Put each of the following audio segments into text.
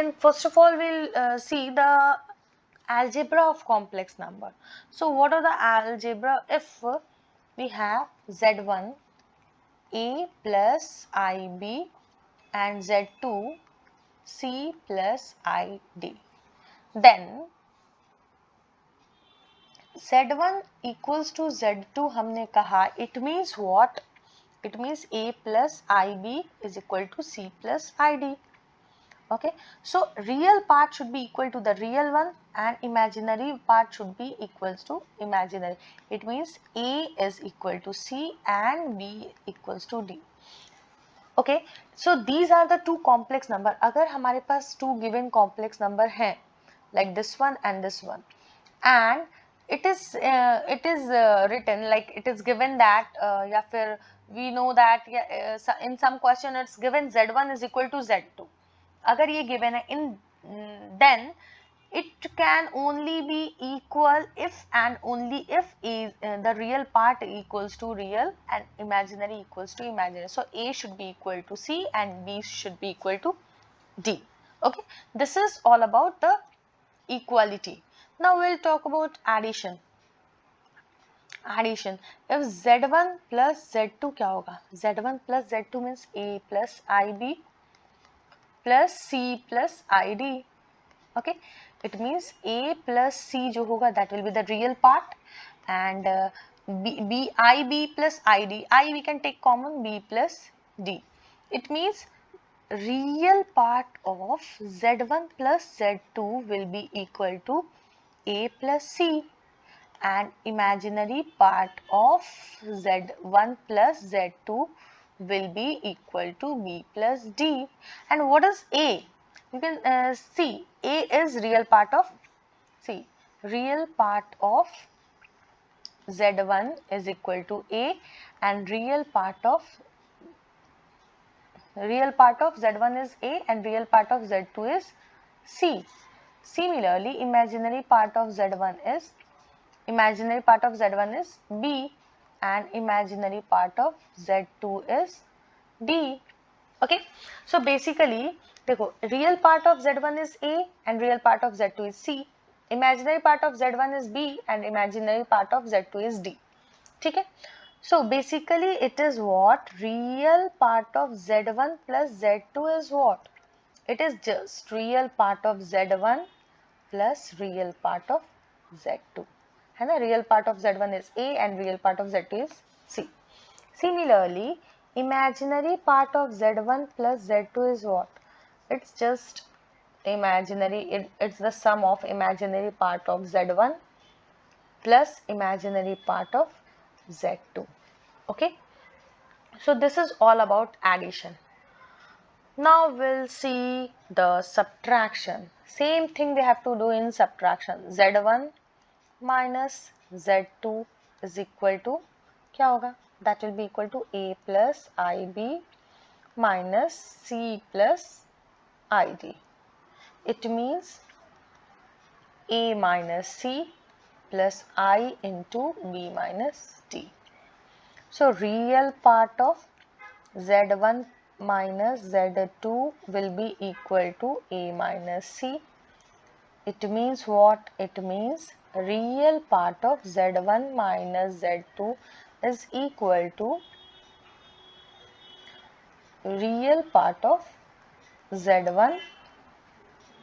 can first of all we'll see the algebra of complex number. So what are the algebra? If we have z1 a plus ib and z2 c plus id, then z1 equals to z2 हमने कहा, it means what? It means a plus ib is equal to c plus id. Okay, so real part should be equal to the real one and imaginary part should be equals to imaginary. It means a is equal to c and b equals to d. Okay, so these are the two complex number. अगर हमारे पास two given complex number हैं, like this one and this one, and it is written like it is given that या फिर we know that in some question it's given z1 is equal to z2. अगर ये given है in then it can only be equal if and only if the real part equals to real and imaginary equals to imaginary. So A should be equal to C and B should be equal to D. Okay, this is all about the equality. Now we'll talk about addition. Addition. If Z1 plus Z2 क्या होगा? Z1 plus Z2 means A plus IB plus C plus ID. Okay, it means a plus c जो होगा that will be the real part and b plus id, I we can take common, b plus d. It means real part of z1 plus z2 will be equal to a plus c and imaginary part of z1 plus z2 will be equal to b plus d. And what is a? You can see a is real part of real part of z1 is equal to a and real part of z1 is a and real part of z2 is c. Similarly, imaginary part of z1 is b and imaginary part of z2 is d. Okay, so basically देखो real part of z1 is a and real part of z2 is c, imaginary part of z1 is b and imaginary part of z2 is d. ठीक है, so basically it is what? Real part of z1 plus z2 is what? It is just real part of z1 plus real part of z2 है ना. Real part of z1 is a and real part of z2 is c. Similarly, imaginary part of z1 plus z2 is what? It's just imaginary, it's the sum of imaginary part of z1 plus imaginary part of z2. Okay, so this is all about addition. Now we'll see the subtraction. Same thing we have to do in subtraction. z1 minus z2 is equal to क्या होगा? That will be equal to a plus ib minus c plus id. It means a minus c plus I into b minus d. So real part of z1 minus z2 will be equal to a minus c. It means what? It means real part of z1 minus z2 is equal to real part of z1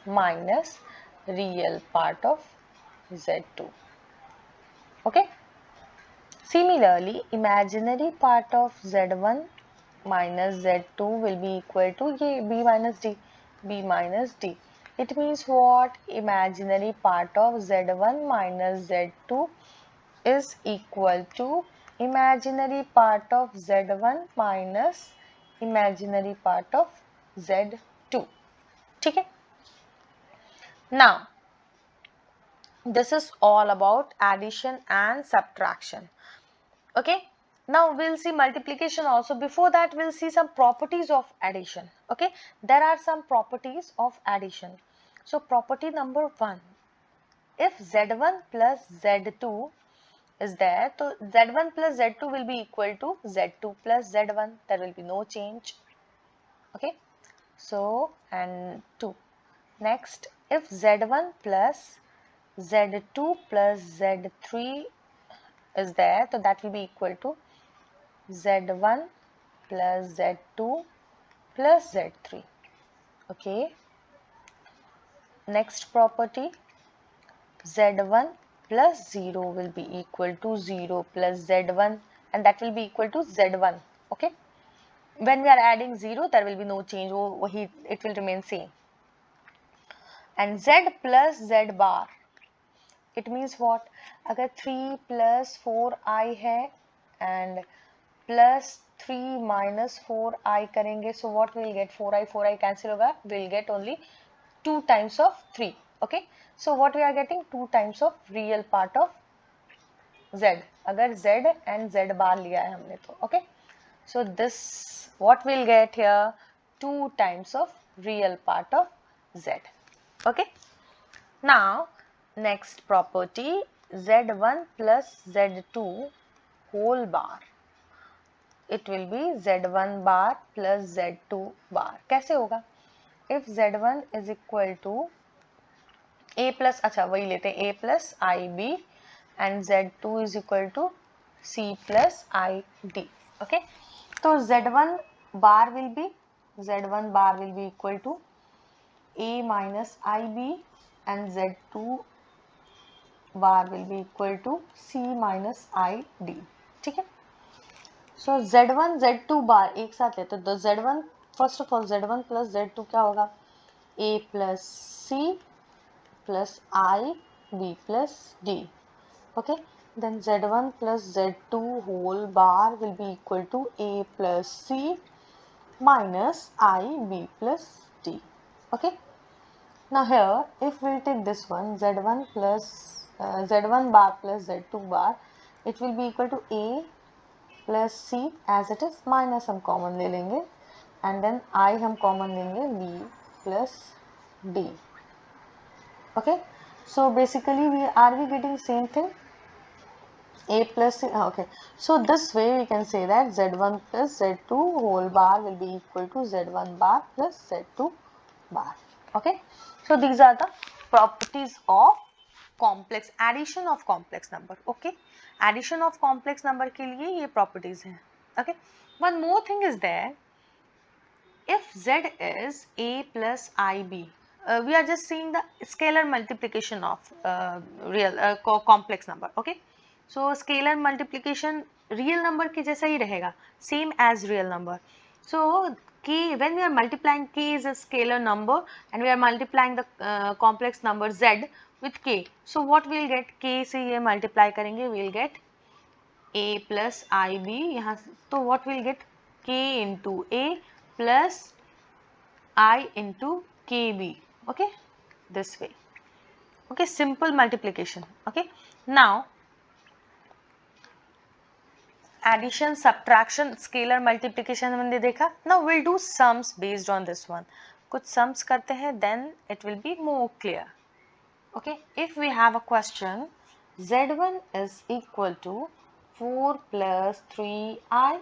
minus real part of z2. Okay. Similarly, imaginary part of z1 minus z2 will be equal to b minus d. b minus d. It means what? Imaginary part of z1 minus z2 is equal to imaginary part of z1 minus imaginary part of z2. ठीक है? Now, this is all about addition and subtraction. Okay, now we'll see multiplication also. Before that, we'll see some properties of addition. Okay, there are some properties of addition. So property number 1, if z1 plus z2 is there, so z1 plus z2 will be equal to z2 plus z1. There will be no change. Okay, so and 2, Next, if Z1 plus Z2 plus Z3 is there, so that will be equal to Z1 plus Z2 plus Z3. Okay. Next property, Z1 plus 0 will be equal to 0 plus Z1, and that will be equal to Z1. Okay. When we are adding 0, there will be no change. It will remain same. And Z plus Z bar, it means what? अगर 3 plus 4i है and plus 3 minus 4i करेंगे, so what we'll get? 4i cancel होगा, we'll get only 2 times of 3. Okay, so what we are getting? 2 times of real part of z, अगर z and z bar लिया है हमने तो. Okay, so this what we'll get here? 2 times of real part of z. Okay, now next property, z1 plus z2 whole bar, it will be z1 bar plus z2 bar. कैसे होगा? If z1 is equal to a plus, अच्छा वही लेते हैं, a plus ib and z2 is equal to c plus id. Okay, तो z1 bar will be equal to a minus ib and z2 bar will be equal to c minus id. ठीक है, so z1 z2 bar एक साथ लेते तो z1, first of all z1 plus z2 क्या होगा? a plus c plus I b plus d. Okay, then z1 plus z2 whole bar will be equal to a plus c minus I b plus d. Okay, now here if we'll take this one, z1 plus z1 bar plus z2 bar, it will be equal to a plus c as it is, minus हम common ले लेंगे and then I हम common लेंगे b plus d. Okay, so basically we getting same thing, a plus c. Okay, so this way we can say that z1 plus z2 whole bar will be equal to z1 bar plus z2 bar. Okay, so these are the properties of complex addition of complex number. Okay, addition of complex number के लिए ये properties हैं. Okay, one more thing is there, if z is a plus ib, we are just seeing the scalar multiplication of complex number. Okay, so scalar multiplication real number के जैसा ही रहेगा, same as real number. So k, when we are multiplying, k is a scalar number and we are multiplying the complex number z with k, so what we'll get? k से ये multiply करेंगे, we'll get a plus ib यहाँ, तो what we'll get? k into a plus I into kb. Okay, this way. Okay, simple multiplication. Okay, now addition, subtraction, scalar multiplication हमने देखा. Now we'll do sums based on this one. कुछ sums करते हैं, then it will be more clear. Okay, if we have a question, z1 is equal to 4 plus 3i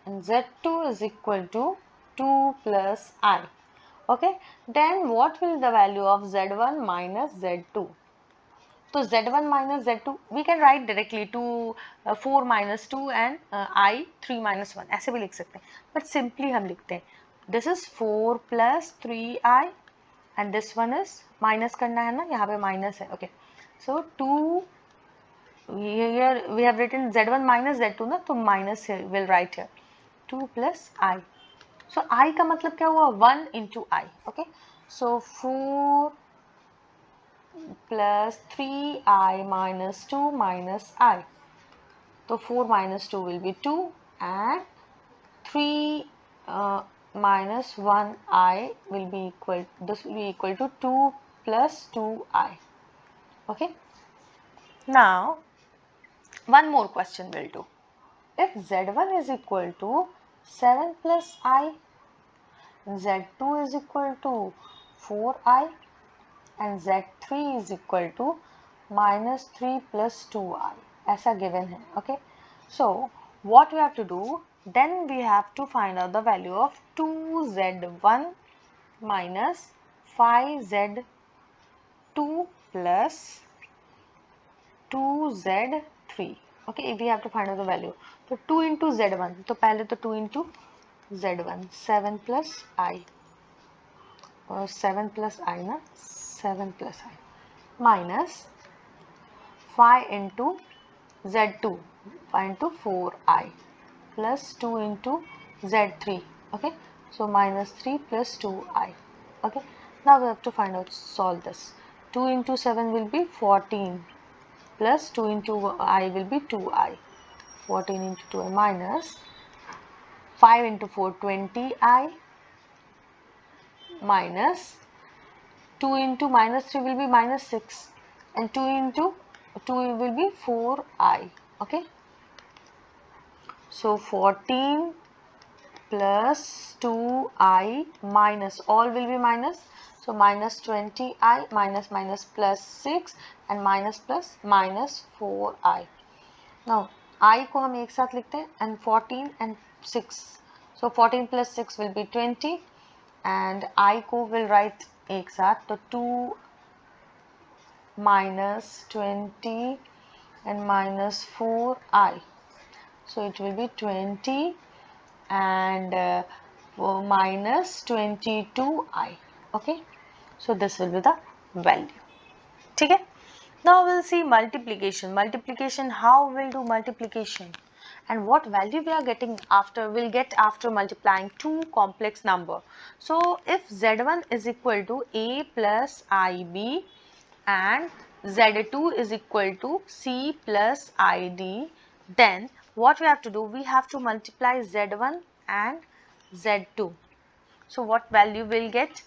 and z2 is equal to 2 plus I. Okay, then what will the value of z1 minus z2? So z1 minus z2 we can write directly to 4 minus 2 and I 3 minus 1, ऐसे भी लिख सकते हैं, but simply हम लिखते हैं this is 4 plus 3i and this one is minus करना है ना, यहाँ पे minus है. Okay, so 2, here we have written z1 minus z2 ना, तो minus here we'll write here 2 plus I. So I का मतलब क्या हुआ? 1 into I. Okay, so 4 plus 3i minus 2 minus I. So 4 minus 2 will be 2 and 3 minus 1i will be equal, this will be equal to 2 plus 2i. Okay, now one more question we'll do. If z1 is equal to 7 plus I, z2 is equal to 4i and z3 is equal to minus 3 plus 2i, ऐसा given है. Okay, so what we have to do, then we have to find out the value of 2z1 minus 5z2 plus 2z3. Okay, we have to find out the value. So 2 into z1, तो पहले तो 2 into z1, 7 plus I, or 7 plus I ना, 7 plus I, minus 5 into z2, 5 into 4I, plus 2 into z3. Okay, so minus 3 plus 2I. Okay, now we have to find out, solve this. 2 into 7 will be 14, plus 2 into I will be 2I. 14 into 2I minus 5 into 4, 20I, minus 2 into minus 3 will be minus 6, and 2 into 2 will be 4I. Okay, so 14 plus 2I minus, all will be minus, so minus 20I, minus minus plus 6, and minus plus minus 4I. Now I को हम एक साथ लिखते हैं, and 14 and 6, so 14 plus 6 will be 20, and I को will write एक साथ, तो 2 minus 20 and minus 4I, so it will be 20 and minus 22I. Okay, so this will be the value. Okay, now we'll see multiplication. How we'll do multiplication, and what value we are getting after, we'll get after multiplying two complex number. So if z1 is equal to a plus ib and z2 is equal to c plus id, then what we have to do, we have to multiply z1 and z2. So what value we'll get?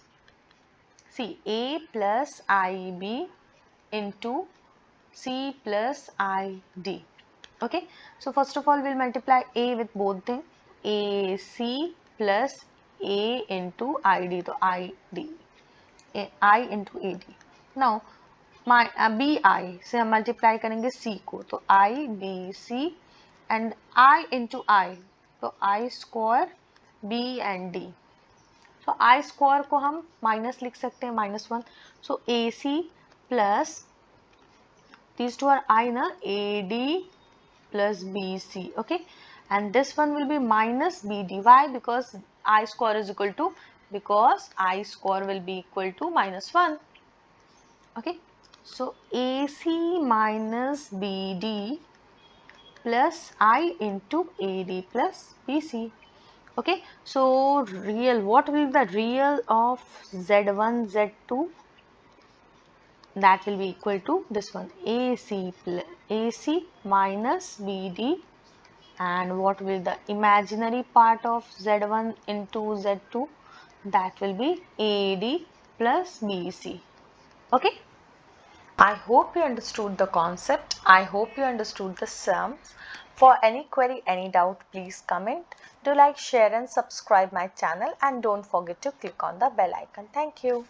See, a plus ib into c plus id. Okay, so first of all we'll multiply a with both them, ac plus a into id, so id, I into ad. Now my bi से हम multiply करेंगे c को, तो i b c, and I into I, तो I square b and d. So I square को हम minus लिख सकते हैं, -1. So ac plus, these two are I ना, ad plus bc. Okay, and this one will be minus bd. Why? Because I square is equal to, because I square will be equal to -1. Okay, so AC minus BD plus I into AD plus BC. Okay, so real, what will be the real of Z1, Z2? That will be equal to this one, AC minus BD, and what will the imaginary part of Z1 into Z2? That will be AD plus BC. Okay, I hope you understood the concept. I hope you understood the sums. For any query, any doubt, please comment. Do like, share and subscribe my channel, and don't forget to click on the bell icon. Thank you.